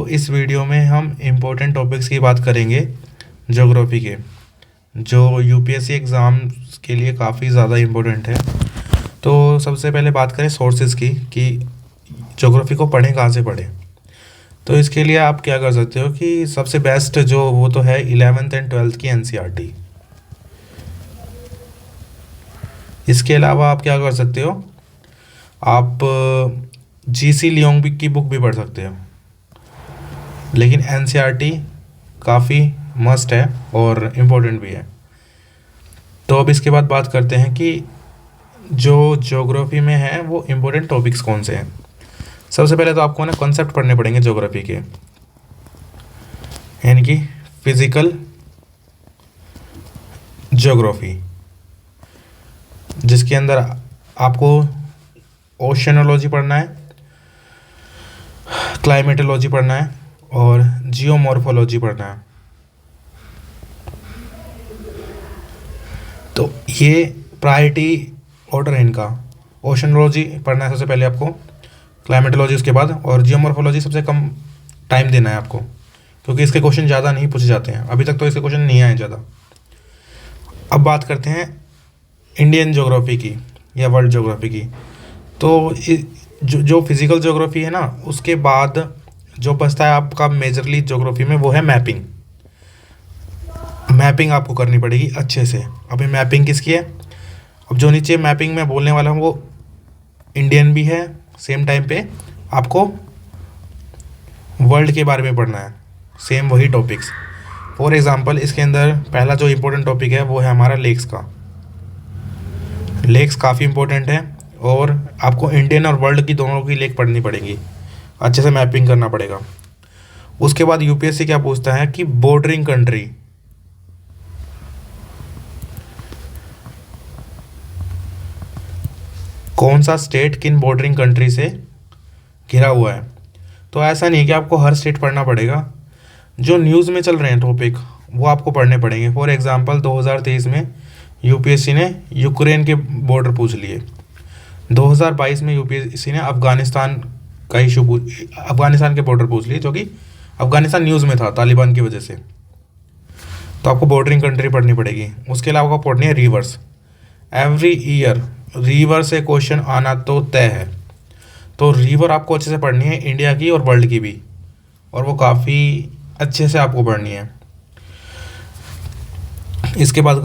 इस वीडियो में हम इम्पोर्टेंट टॉपिक्स की बात करेंगे ज्योग्राफी के, जो यूपीएससी एग्ज़ाम्स के लिए काफ़ी ज़्यादा इम्पोर्टेंट है। तो सबसे पहले बात करें सोर्सेज की कि ज्योग्राफी को पढ़ें कहाँ से पढ़ें। तो इसके लिए आप क्या कर सकते हो कि सबसे बेस्ट जो वो तो है 11th एंड 12th की एनसीईआरटी। इसके अलावा आप क्या कर सकते हो, आप जीसी लियोंग की बुक भी पढ़ सकते हो, लेकिन एनसीईआरटी काफ़ी मस्ट है और इम्पोर्टेंट भी है। तो अब इसके बाद बात करते हैं कि जो ज्योग्राफी में है वो इम्पोर्टेंट टॉपिक्स कौन से हैं। सबसे पहले तो आपको ना कॉन्सेप्ट पढ़ने पड़ेंगे ज्योग्राफी के, यानी कि फिजिकल ज्योग्राफी, जिसके अंदर आपको ओशनोलॉजी पढ़ना है, क्लाइमेटोलॉजी पढ़ना है और जियोमॉर्फोलॉजी पढ़ना है। तो ये प्रायोरिटी ऑर्डर है इनका। ओशनोलॉजी पढ़ना है सबसे पहले आपको, क्लाइमेटोलॉजी उसके बाद, और जियोमॉर्फोलॉजी सबसे कम टाइम देना है आपको, क्योंकि इसके क्वेश्चन ज़्यादा नहीं पूछे जाते हैं। अभी तक तो इसके क्वेश्चन नहीं आए ज़्यादा। अब बात करते हैं इंडियन ज्योग्राफी की या वर्ल्ड ज्योग्राफी की। तो जो फिजिकल ज्योग्राफी है ना, उसके बाद जो बचता है आपका मेजरली ज्योग्राफी में, वो है मैपिंग। मैपिंग आपको करनी पड़ेगी अच्छे से। अभी मैपिंग किसकी है, अब जो नीचे मैपिंग में बोलने वाला हूँ वो इंडियन भी है, सेम टाइम पे आपको वर्ल्ड के बारे में पढ़ना है, सेम वही टॉपिक्स। फॉर एग्जांपल इसके अंदर पहला जो इम्पोर्टेंट टॉपिक है वो है हमारा लेक्स का। लेक्स काफ़ी इम्पोर्टेंट है और आपको इंडियन और वर्ल्ड की दोनों की लेक पढ़नी पड़ेगी, अच्छे से मैपिंग करना पड़ेगा। उसके बाद यूपीएससी क्या पूछता है कि बॉर्डरिंग कंट्री, कौन सा स्टेट किन बॉर्डरिंग कंट्री से घिरा हुआ है। तो ऐसा नहीं है कि आपको हर स्टेट पढ़ना पड़ेगा, जो न्यूज़ में चल रहे हैं टॉपिक वो आपको पढ़ने पड़ेंगे। फॉर एग्जांपल 2023 में यूपीएससी ने यूक्रेन के बॉर्डर पूछ लिए, 2022 में यूपीएससी ने अफगानिस्तान का अफगानिस्तान के बॉर्डर पूछ लिए, जो कि अफगानिस्तान न्यूज़ में था तालिबान की वजह से। तो आपको बॉर्डरिंग कंट्री पढ़नी पड़ेगी। उसके अलावा आपको पढ़नी है रिवर्स। एवरी ईयर रिवर से क्वेश्चन आना तो तय है, तो रिवर आपको अच्छे से पढ़नी है, इंडिया की और वर्ल्ड की भी, और वो काफ़ी अच्छे से आपको पढ़नी है। इसके बाद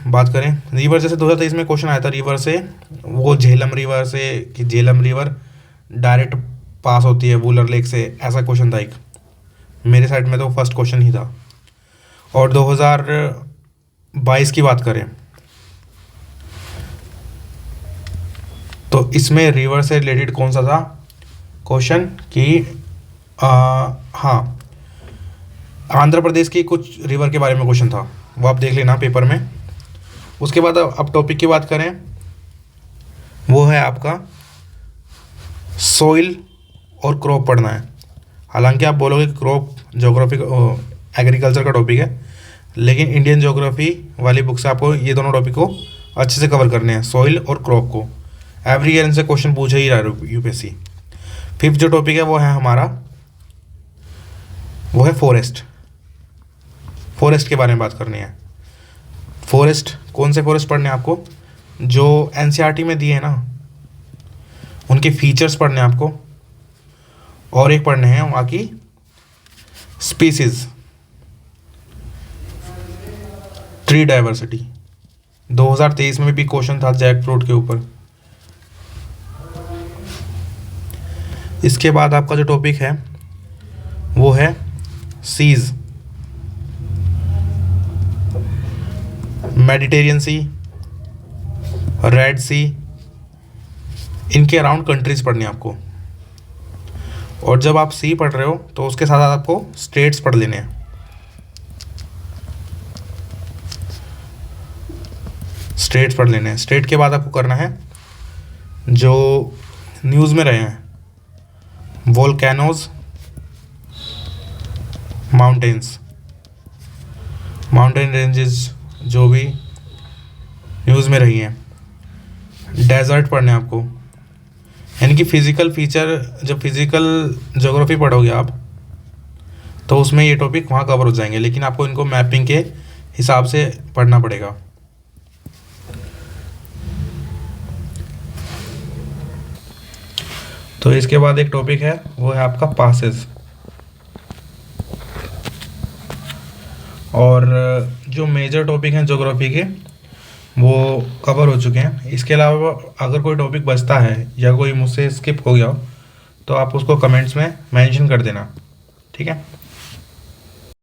बात करें रिवर, जैसे 2023 में क्वेश्चन आया था रिवर से, वो झेलम रिवर से कि झेलम रिवर डायरेक्ट पास होती है वुलर लेक से, ऐसा क्वेश्चन था एक। मेरे साइड में तो फर्स्ट क्वेश्चन ही था। और 2022 की बात करें तो इसमें रिवर से रिलेटेड कौन सा था क्वेश्चन कि हाँ, आंध्र प्रदेश की कुछ रिवर के बारे में क्वेश्चन था, वो आप देख लेना पेपर में। उसके बाद अब टॉपिक की बात करें, वो है आपका सॉइल और क्रॉप पढ़ना है। हालांकि आप बोलोगे क्रॉप ज्योग्राफी एग्रीकल्चर का टॉपिक है, लेकिन इंडियन ज्योग्राफी वाली बुक से आपको ये दोनों टॉपिक को अच्छे से कवर करने हैं, सॉइल और क्रॉप को। एवरी ईयर इनसे क्वेश्चन पूछे ही रहा है यूपीएससी। फिफ्थ जो टॉपिक है वो है हमारा, वो है फॉरेस्ट। फॉरेस्ट के बारे में बात करनी है। फॉरेस्ट, कौन से फॉरेस्ट पढ़ने हैं आपको, जो एनसीईआरटी में दिए हैं ना, उनके फीचर्स पढ़ने हैं आपको, और एक पढ़ने हैं वहाँ की स्पीसीज, ट्री डाइवर्सिटी। 2023 में भी क्वेश्चन था जैक फ्रूट के ऊपर। इसके बाद आपका जो टॉपिक है वो है सीज, मेडिटेरियन सी, रेड सी, इनके अराउंड कंट्रीज पढ़नी है आपको। और जब आप सी पढ़ रहे हो तो उसके साथ साथ आपको स्टेट्स पढ़ लेने हैं। स्टेट्स पढ़ लेने हैं। स्टेट के बाद आपको करना है जो न्यूज़ में रहे हैं, वोल्केनोज, माउंटेन रेंजेस जो भी न्यूज़ में रही हैं। डेजर्ट पढ़ने हैं आपको, यानी कि फिज़िकल फीचर। जब फिज़िकल ज्योग्राफी पढ़ोगे आप तो उसमें ये टॉपिक वहाँ कवर हो जाएंगे, लेकिन आपको इनको मैपिंग के हिसाब से पढ़ना पड़ेगा। तो इसके बाद एक टॉपिक है, वो है आपका पासेस। और जो मेजर टॉपिक हैं ज्योग्राफी के वो कवर हो चुके हैं। इसके अलावा अगर कोई टॉपिक बचता है या कोई मुझसे स्किप हो गया हो तो आप उसको कमेंट्स में मेंशन कर देना, ठीक है।